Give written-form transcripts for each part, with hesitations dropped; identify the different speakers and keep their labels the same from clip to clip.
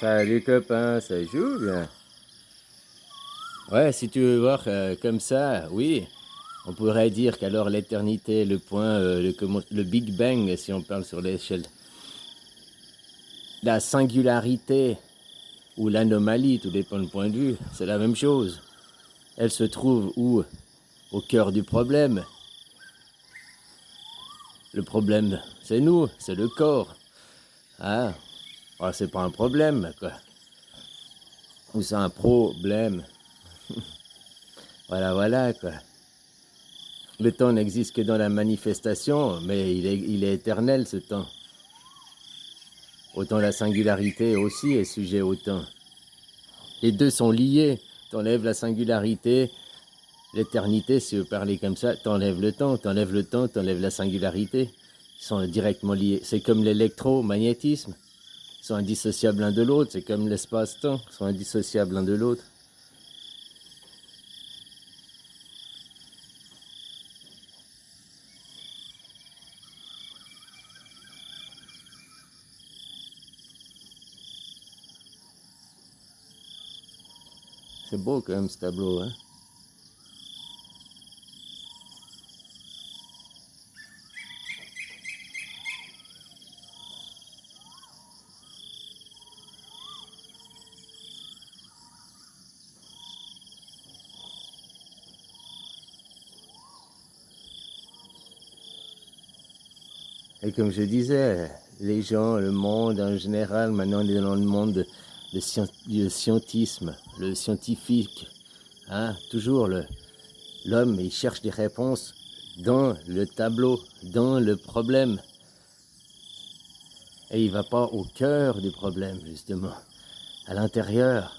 Speaker 1: Salut copain, ça joue bien. Ouais, si tu veux voir comme ça, oui, on pourrait dire qu'alors l'éternité, le point, le Big Bang, si on parle sur l'échelle, la singularité ou l'anomalie, tout dépend du point de vue, c'est la même chose. Elle se trouve où? Au cœur du problème. Le problème, c'est nous, c'est le corps. Ah, oh, c'est pas un problème, quoi. Ou c'est un problème. Voilà, voilà, quoi. Le temps n'existe que dans la manifestation, mais il est éternel, ce temps. Autant la singularité aussi est sujet au temps. Les deux sont liés. T'enlèves la singularité, l'éternité, si vous parlez comme ça, t'enlèves le temps, t'enlèves la singularité. Ils sont directement liés. C'est comme l'électromagnétisme. Ils sont indissociables l'un de l'autre. C'est comme l'espace-temps. Ils sont indissociables l'un de l'autre. C'est beau quand même ce tableau, hein. Et comme je disais, les gens, le monde en général, maintenant on est dans le monde du scientisme, le scientifique. Hein, toujours l'homme, il cherche des réponses dans le tableau, dans le problème. Et il ne va pas au cœur du problème, justement. À l'intérieur,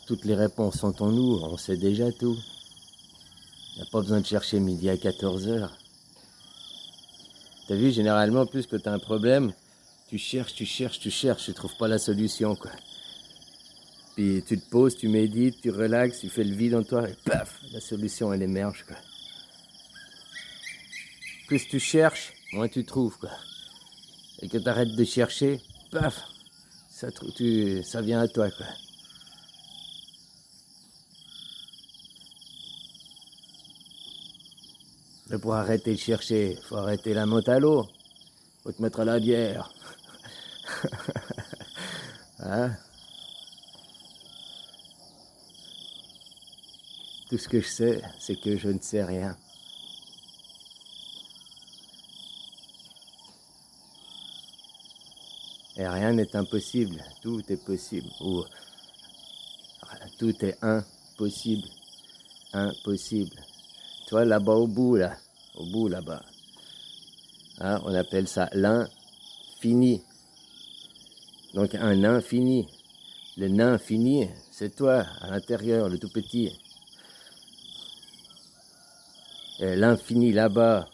Speaker 1: toutes les réponses sont en nous, on sait déjà tout. Il n'y a pas besoin de chercher midi à 14 heures. T'as vu, généralement, plus que tu as un problème, tu cherches, tu trouves pas la solution, quoi. Puis tu te poses, tu médites, tu relaxes, tu fais le vide en toi, et paf, la solution, elle émerge, quoi. Plus tu cherches, moins tu trouves, quoi. Et que tu arrêtes de chercher, paf, ça vient à toi, quoi. Mais pour arrêter de chercher, faut arrêter la menthe à l'eau. Faut te mettre à la bière. Hein? Tout ce que je sais, c'est que je ne sais rien. Et rien n'est impossible, tout est possible. Ou tout est impossible. Impossible. Tu vois, là-bas au bout, là-bas, hein, on appelle ça l'infini. Donc un infini. Le nain fini, c'est toi, à l'intérieur, le tout petit. Et l'infini là-bas,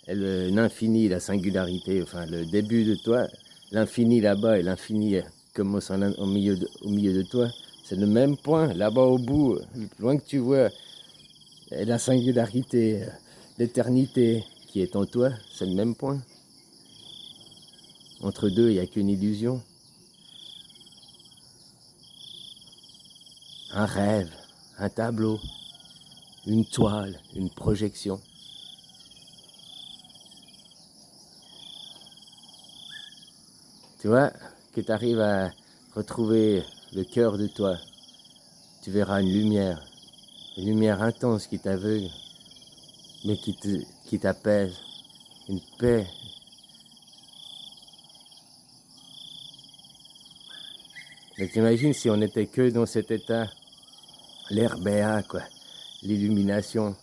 Speaker 1: l'infini, la singularité, enfin le début de toi, l'infini là-bas et l'infini commence au milieu de toi. C'est le même point, là-bas au bout, le plus loin que tu vois, et la singularité, l'éternité qui est en toi, c'est le même point. Entre deux, il n'y a qu'une illusion. Un rêve, un tableau, une toile, une projection. Tu vois, que tu arrives à retrouver le cœur de toi, tu verras une lumière intense qui t'aveugle, mais qui t'apaise, une paix. Mais t'imagines si on n'était que dans cet état, l'air béat, quoi, l'illumination.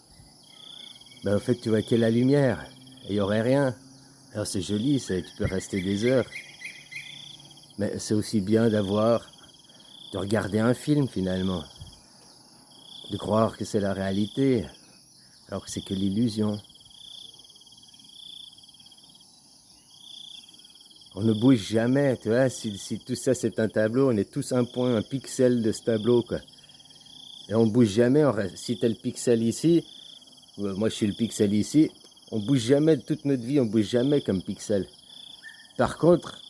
Speaker 1: Ben, au fait, tu vois que la lumière, et il n'y aurait rien. Alors c'est joli, tu peux rester des heures. Mais c'est aussi bien de regarder un film finalement, de croire que c'est la réalité, alors que c'est que l'illusion. On ne bouge jamais, tu vois, si tout ça c'est un tableau, on est tous un point, un pixel de ce tableau, quoi. Et on bouge jamais, si t'es le pixel ici, moi je suis le pixel ici, on bouge jamais de toute notre vie, on bouge jamais comme pixel. Par contre,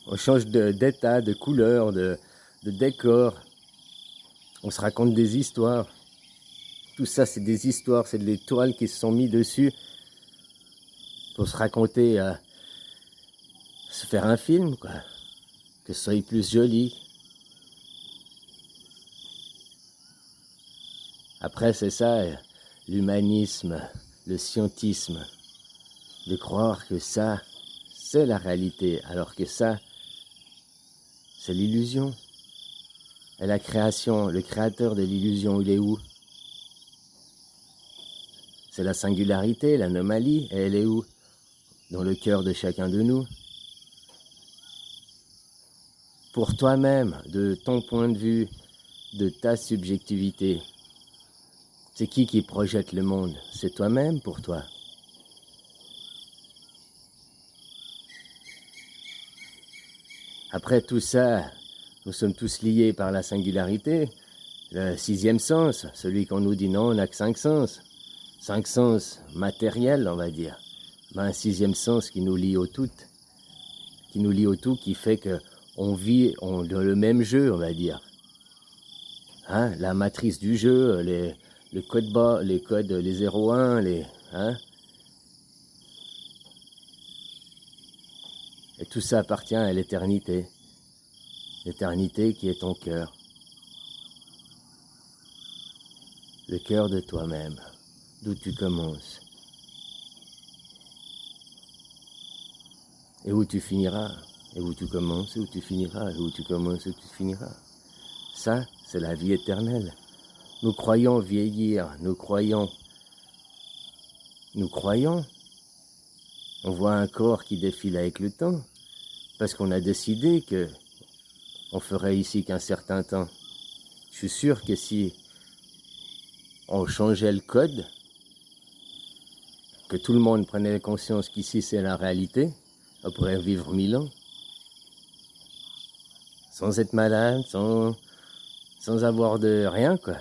Speaker 1: On change d'état, de couleur, de décor. On se raconte des histoires. Tout ça, c'est des histoires, c'est des toiles qui se sont mis dessus pour se raconter, se faire un film, quoi. Que ce soit plus joli. Après, c'est ça, l'humanisme, le scientisme. De croire que ça, c'est la réalité, alors que ça, c'est l'illusion. Et la création, le créateur de l'illusion, il est où? C'est la singularité, l'anomalie, et elle est où? Dans le cœur de chacun de nous. Pour toi-même, de ton point de vue, de ta subjectivité, c'est qui projette le monde? C'est toi-même pour toi. Après tout ça, nous sommes tous liés par la singularité, le sixième sens, celui qu'on nous dit non, on n'a que 5 sens. 5 sens matériels, on va dire. Mais un sixième sens qui nous lie au tout. Qui nous lie au tout, qui fait qu'on vit dans le même jeu, on va dire. Hein, la matrice du jeu, les codes bas, les codes, les 0,1, et tout ça appartient à l'éternité. L'éternité qui est ton cœur. Le cœur de toi-même, d'où tu commences. Et où tu finiras. Et où tu commences, et où tu finiras. Et où tu commences, et où tu finiras. Ça, c'est la vie éternelle. Nous croyons vieillir, nous croyons. On voit un corps qui défile avec le temps, parce qu'on a décidé que on ferait ici qu'un certain temps. Je suis sûr que si on changeait le code, que tout le monde prenait conscience qu'ici c'est la réalité, on pourrait vivre 1000 ans. Sans être malade, sans avoir de rien, quoi.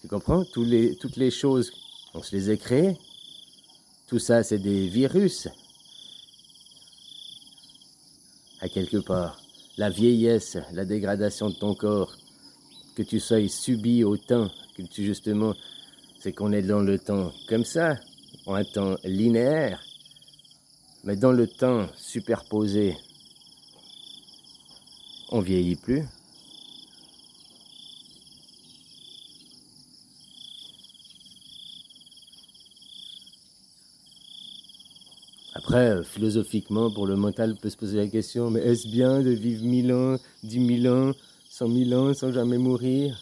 Speaker 1: Tu comprends? Toutes les choses, on se les a créées. Tout ça, c'est des virus. À quelque part. La vieillesse, la dégradation de ton corps, que tu sois subi au temps, que tu justement, c'est qu'on est dans le temps comme ça, en un temps linéaire, mais dans le temps superposé, on vieillit plus. Après, philosophiquement, pour le mental, on peut se poser la question, mais est-ce bien de vivre 1000 ans, 10 000 ans, 100 000 ans sans jamais mourir?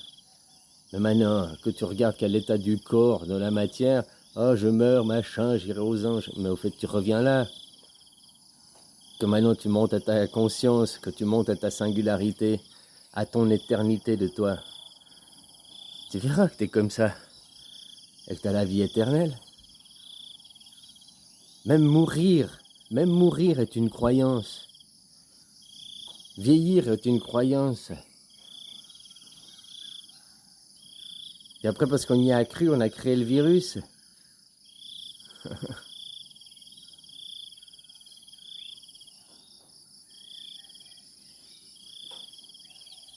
Speaker 1: Mais maintenant, que tu regardes quel état du corps, de la matière, oh, je meurs, machin, j'irai aux anges. Mais au fait, tu reviens là. Que maintenant, tu montes à ta conscience, que tu montes à ta singularité, à ton éternité de toi. Tu verras que tu es comme ça, et que tu as la vie éternelle. Même mourir est une croyance. Vieillir est une croyance. Et après, parce qu'on y a cru, on a créé le virus.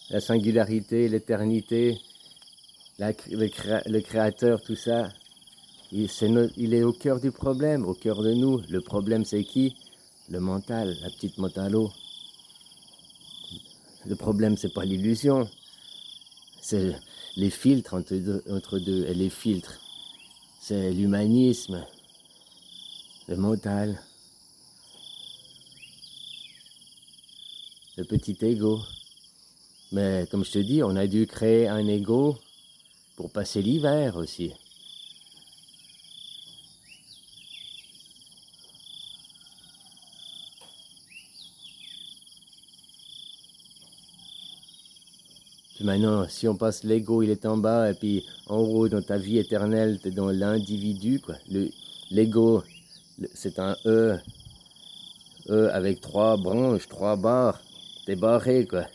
Speaker 1: La singularité, l'éternité, le créateur, tout ça, il est au cœur du problème, au cœur de nous. Le problème, c'est qui? Le mental, la petite mentalo. Le problème, c'est pas l'illusion. C'est les filtres entre deux. Et les filtres, c'est l'humanisme, le mental, le petit ego. Mais comme je te dis, on a dû créer un ego pour passer l'hiver aussi. Puis maintenant, si on passe l'ego, il est en bas, et puis en haut, dans ta vie éternelle, tu es dans l'individu, quoi. L'ego, c'est un avec 3 branches, 3 barres. T'es barré, quoi.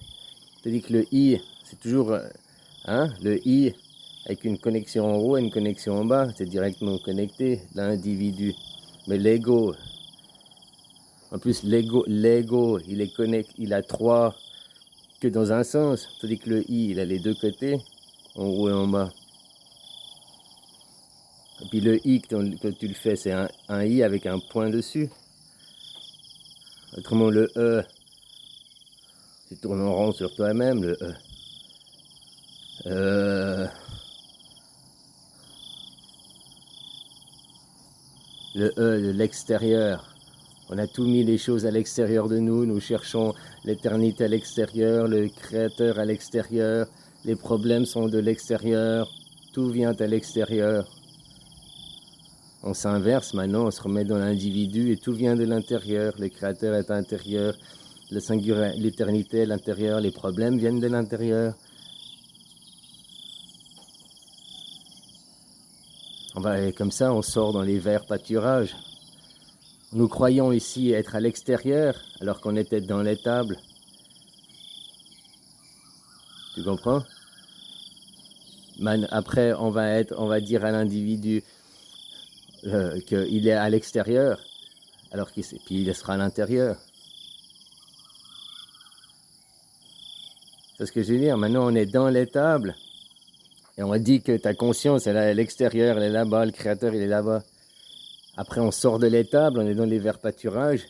Speaker 1: Tandis que le I, c'est toujours, le I, avec une connexion en haut et une connexion en bas, c'est directement connecté, l'individu. Mais l'ego, En plus, l'ego, il est connecté, il a trois que dans un sens, tandis que le I, il a les deux côtés, en haut et en bas. Et puis le I, que tu le fais, c'est un I avec un point dessus. Autrement, le E, tu tournes en rond sur toi-même, le E. Le E de l'extérieur. On a tout mis les choses à l'extérieur de nous. Nous cherchons l'éternité à l'extérieur, le créateur à l'extérieur. Les problèmes sont de l'extérieur. Tout vient à l'extérieur. On s'inverse maintenant, on se remet dans l'individu et tout vient de l'intérieur. Le créateur est à l'intérieur. L'éternité est à l'intérieur. Les problèmes viennent de l'intérieur. Comme ça, on sort dans les verts pâturages. Nous croyons ici être à l'extérieur, alors qu'on était dans l'étable. Tu comprends? Après, on va dire à l'individu qu'il est à l'extérieur, puis il sera à l'intérieur. C'est ce que je veux dire. Maintenant, on est dans l'étable. Et on dit que ta conscience, elle est à l'extérieur, elle est là-bas, le créateur, il est là-bas. Après, on sort de l'étable, on est dans les verts pâturages.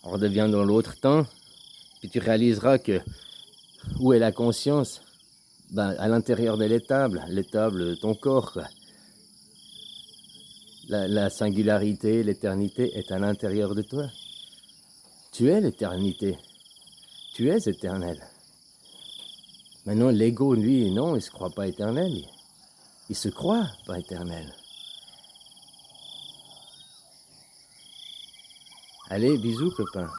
Speaker 1: On redevient dans l'autre temps. Puis tu réaliseras que où est la conscience? À l'intérieur de l'étable, ton corps, quoi. La singularité, l'éternité est à l'intérieur de toi. Tu es l'éternité. Tu es éternel. Maintenant, l'ego, lui, non, il ne se croit pas éternel. Il se croit pas éternel. Allez, bisous, copain.